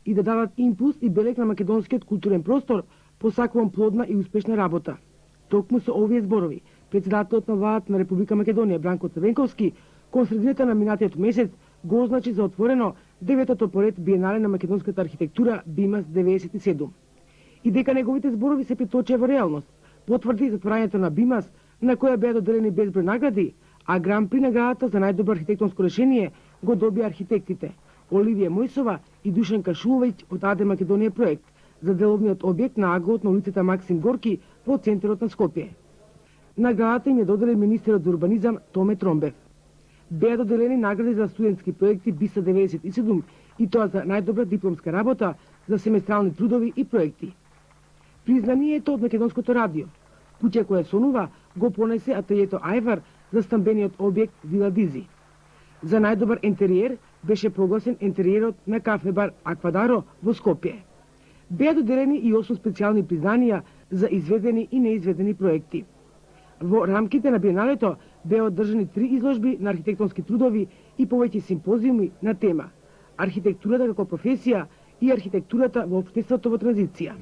и да дадат импулс и белег на македонскиот културен простор, посакувам плодна и успешна работа. Токму со овие зборови, председателот на владата на Република Македонија Бранко Црвенковски, кон средината на минатиот месец го означи за отворено деветото поред биенале на македонската архитектура БИМАС 97. И дека неговите зборови се приточија во реалност, потврди затворањето на БИМАС, на која беа доделени безброј награди, а Гран При наградата за најдобро архитектонско решение го добија архитектите Оливија Мојсова и Душан Кашуловиќ од АД Македонија проект за деловниот објект на аглот на улицата Максим Горки во центарот на Скопје. Наградата им ја доделил министерот за урбанизам Томе Тромбев. Беа доделени награди за студентски проекти БИСА 97 и тоа за најдобра дипломска работа за семестрални трудови и проекти. Признанието од Македонското радио, куќа која сонува, го понесе ателјето Ајвар за стамбениот објект Вила Дизи. За најдобар интериер беше прогласен интериерот на кафе-бар Аквадаро во Скопје. Беа доделени и 8 специјални признанија за изведени и неизведени проекти. Во рамките на биеналето беа одржани 3 изложби на архитектонски трудови и повеќе симпозиуми на тема архитектурата како професија и архитектурата во општеството во транзиција.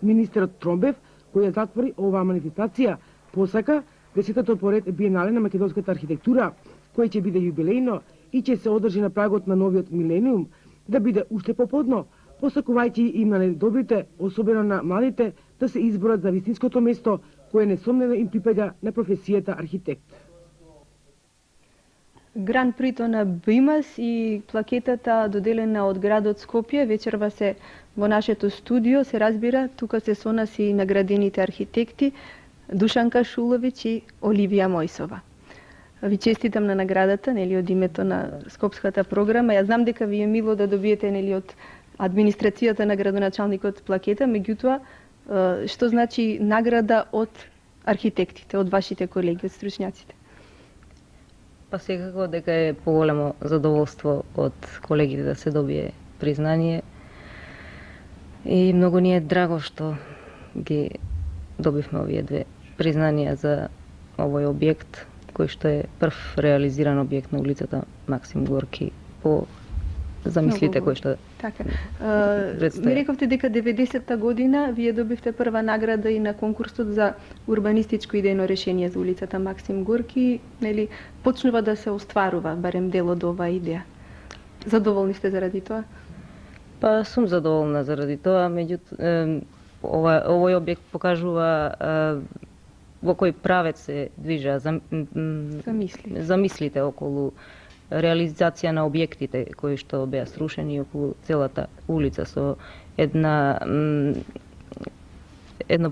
Министерот Тромбев, кој ја затвори оваа манифестација, посака 10-тото поред биенале на македонската архитектура, кој ќе биде јубилејно и ќе се одржи на прагот на новиот милениум, да биде уште поплодно, посакувајќи им на недобрите, особено на младите, да се изборат за вистинското место кое несомнено им припаѓа на професијата архитект. Гран Прито на БИМАС и плакетата доделена од градот Скопје вечерва се во нашето студио, се разбира, тука се со нас и наградените архитекти Душан Кашуловиќ и Оливија Мојсова. Ви честитам на наградата, нели, од името на Скопската програма. Ја знам дека ви е мило да добиете, нели, од администрацијата на градоначалникот плакета, меѓутоа, што значи награда од архитектите, од вашите колеги, од стручњаците? Па секако дека е поголемо задоволство од колегите да се добие признание и многу ни е драго што ги добивме овие две признанија за овој објект, кој што е прв реализиран објект на улицата Максим Горки по замислите кои што така. Ми рековте дека 90-та година вие добивте прва награда и на конкурсот за урбанистичко идејно решение за улицата Максим Горки, нели, почнува да се остварува барем дел од оваа идеја. Задоволни сте заради тоа? Па сум задоволна заради тоа, меѓутоа овој објект покажува во кој правец се движа замислите околу реализација на објектите кои што беа срушени околу целата улица со едно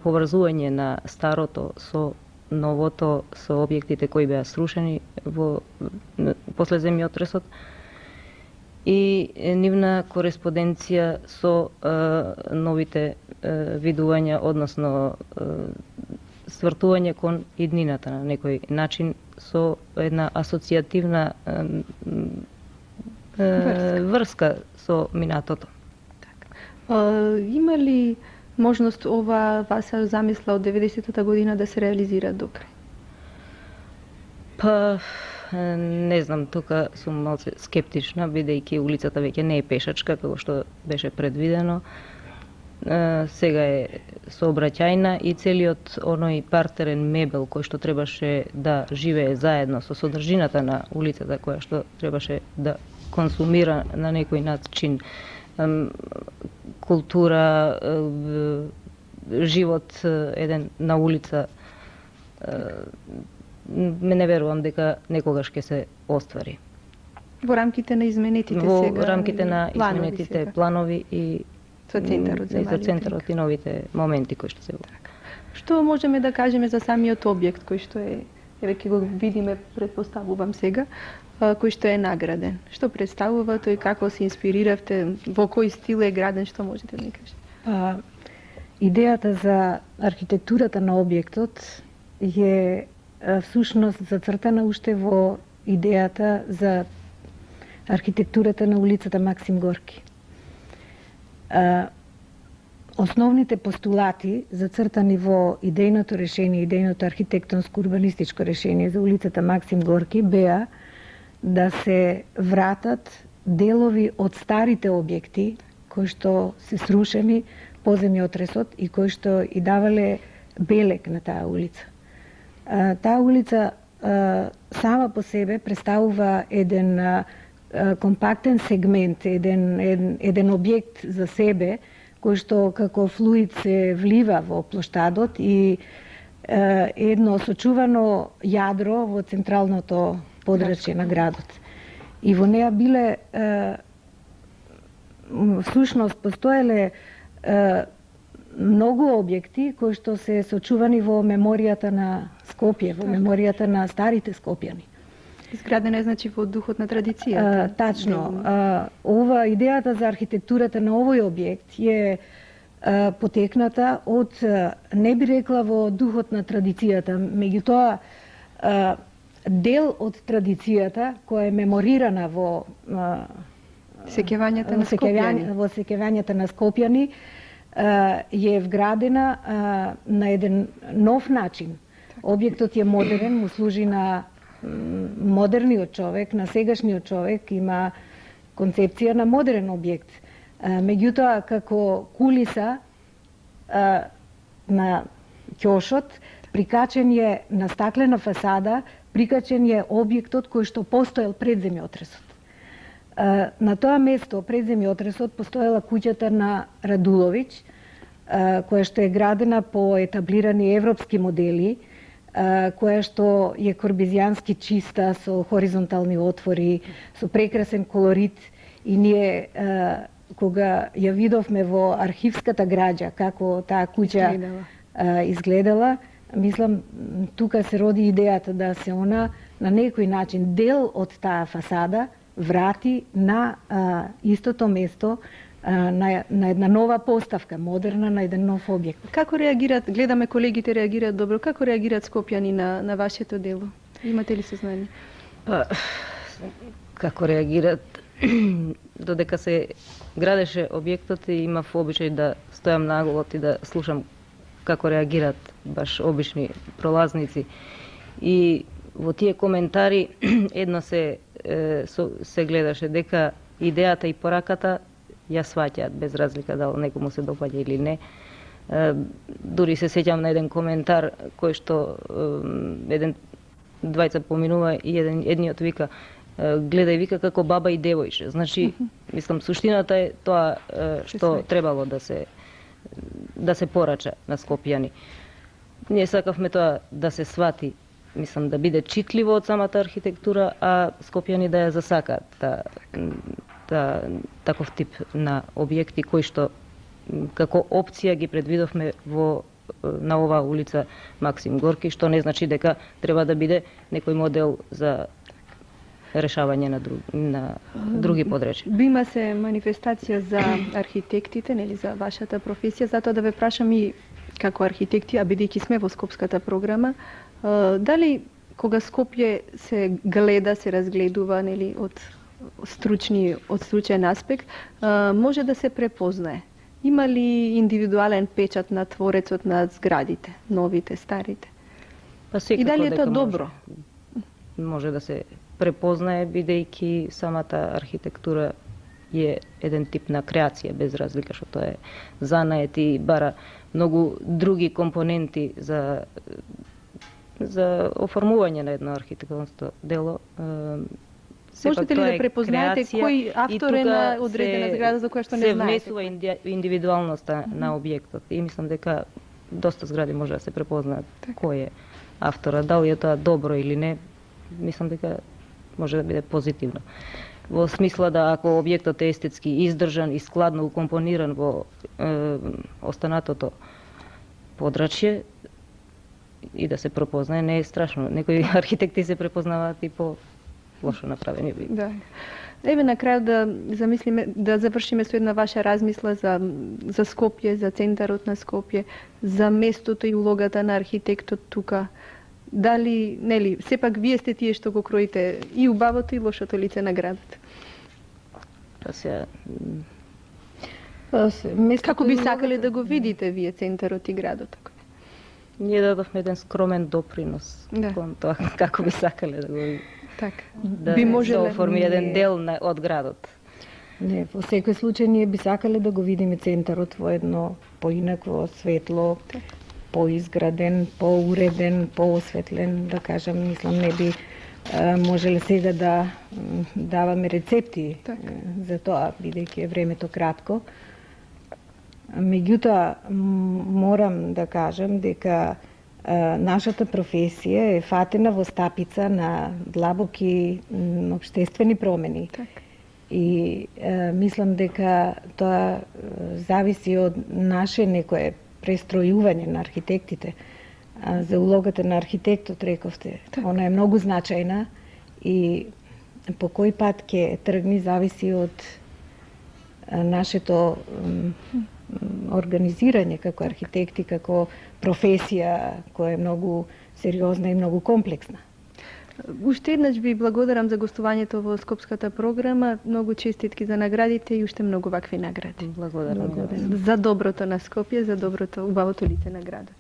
поврзување на старото со новото, со објектите кои беа срушени после земјотресот и нивна кореспонденција со новите видувања, односно свртување кон иднината на некој начин со една асоцијативна врска со минатото. Има ли можност ова ваша замисла од 90-та година да се реализира до крај? Па не знам, тука сум малце скептична, бидејќи улицата веќе не е пешачка како што беше предвидено. Сега е сообраќајна и целиот оној партерен мебел кој што требаше да живее заедно со содржината на улицата, која што требаше да консумира на некој начин култура, живот еден на улица, не верувам дека некогаш ќе се оствари. Во рамките на изменетите сега? Во рамките на изменетите планови и за центарот и новите моменти кои што се Што можеме да кажеме за самиот објект кој што е, ќе го видиме, предпоставувам сега, кој што е награден? Што представува тој, како се инспириравте, во кој стил е граден, што можете да ми кажете? Идејата за архитектурата на објектот е всушност зацртана уште во идејата за архитектурата на улицата Максим Горки. Основните постулати зацртани во идејното решение, идејното архитектонско урбанистичко решение за улицата Максим Горки беа да се вратат делови од старите објекти кои што се срушени по земјотресот и кои што и давале белег на таа улица. Таа улица сама по себе представува еден компактен сегмент, еден објект за себе, кој што како флуид се влива во плоштадот и едно сочувано јадро во централното подрачје на градот. И во неа биле, всушност, постоеле многу објекти кои што се сочувани во меморијата на Скопје, во меморијата на старите скопјани. Изградена е, значи, во духот на традицијата. Тачно. Ова идејата за архитектурата на овој објект е потекната од, не би рекла во духот на традицијата, меѓутоа дел од традицијата која е меморирана во сеќавањата на скопјани. Во сеќавањата на скопјани е вградена на еден нов начин. Објектот е модерен, му служи на модерниот човек, на сегашниот човек, има концепција на модерен објект. Меѓутоа, како кулиса на ќошот, прикачен е на стаклена фасада, прикачен е објектот кој што постоел пред земјотресот. На тоа место, пред земјотресот, постоела куќата на Радуловиќ, која што е градена по етаблирани европски модели, која што е корбизијански чиста, со хоризонтални отвори, со прекрасен колорит, и ние кога ја видовме во архивската граѓа како таа куќа изгледала, мислам, тука се роди идејата да се она на некој начин дел од таа фасада врати на истото место, на една нова поставка, модерна, на еден нов објект. Како реагираат, гледаме колегите реагираат добро, како реагираат скопјани на вашето дело? Имате ли сознание? Како реагираат? Додека се градеше објектот, имав обичај да стојам наголот и да слушам како реагираат баш обични пролазници. И во тие коментари едно се гледаше дека идејата и пораката ја сваќаат без разлика дали некому се допаѓа или не. Дури се сеќам на еден коментар кој што двајца поминува и едниот вика гледај, вика, како баба и девојче. Значи, мислам, суштината е тоа што требало да се порача на скопјани. Ние сакавме тоа да се свати, мислам, да биде читливо од самата архитектура, а скопјани да ја засакаат таков тип на објекти кои што како опција ги предвидовме на оваа улица Максим Горки, што не значи дека треба да биде некој модел за решавање на други подречја. Бима се манифестација за архитектите, нели, за вашата професија, затоа да ве прашам и како архитекти, а бидејќи сме во Скопската програма, дали кога Скопје се гледа, се разгледува, нели, од стручен аспект, може да се препознае? Има ли индивидуален печат на творецот на зградите, новите, старите? И дали е тоа добро? Може да се препознае, бидејќи самата архитектура е еден тип на креација, без разлика што тоа е занает и бара многу други компоненти за оформување на едно архитектонско дело. Можете ли да препознаете кој автор е на одредена зграда за која што не знаете? Се внесува индивидуалноста на објектот и мислам дека доста згради може да се препознаат кој е автора, дали е тоа добро или не. Мислам дека може да биде позитивно. Во смисла да ако објектот е естетски издржан и складно укомпониран во останатото подрачје и да се препознае, не е страшно. Некои архитекти се препознаваат и по лошо направени би. Да. Еве на крај да замислиме, да завршиме со една ваша размисла за Скопје, за центарот на Скопје, за местото и улогата на архитектот тука. Дали, нели, сепак вие сте тие што го кроите и убавото и лошото лице на градот? Како би сакале да го видите вие центарот и градот? Ние дадовме еден скромен допринос кон тоа како би сакале да го видите. Така. Да оформи еден дел од градот. Не, во секој случај ние би сакале да го видиме центарот во едно поинакво светло, поизграден, поуреден, поосветлен, да кажам, мислам не би можеле сега да даваме рецепти за тоа, бидејќи е времето кратко. Меѓутоа, морам да кажам дека нашата професија е фатена во стапица на длабоки општествени промени. И мислам дека тоа зависи од наше некое престројување на архитектите. За улогата на архитектот рековте, она е многу значајна и по кој пат ќе тргни зависи од нашето организирање како архитекти, како професија која е многу сериозна и многу комплексна. Уште еднаш ви благодарам за гостувањето во Скопската програма. Многу честитки за наградите и уште многу вакви награди. Благодарам. За доброто на Скопје, за доброто, убавото лице на градот.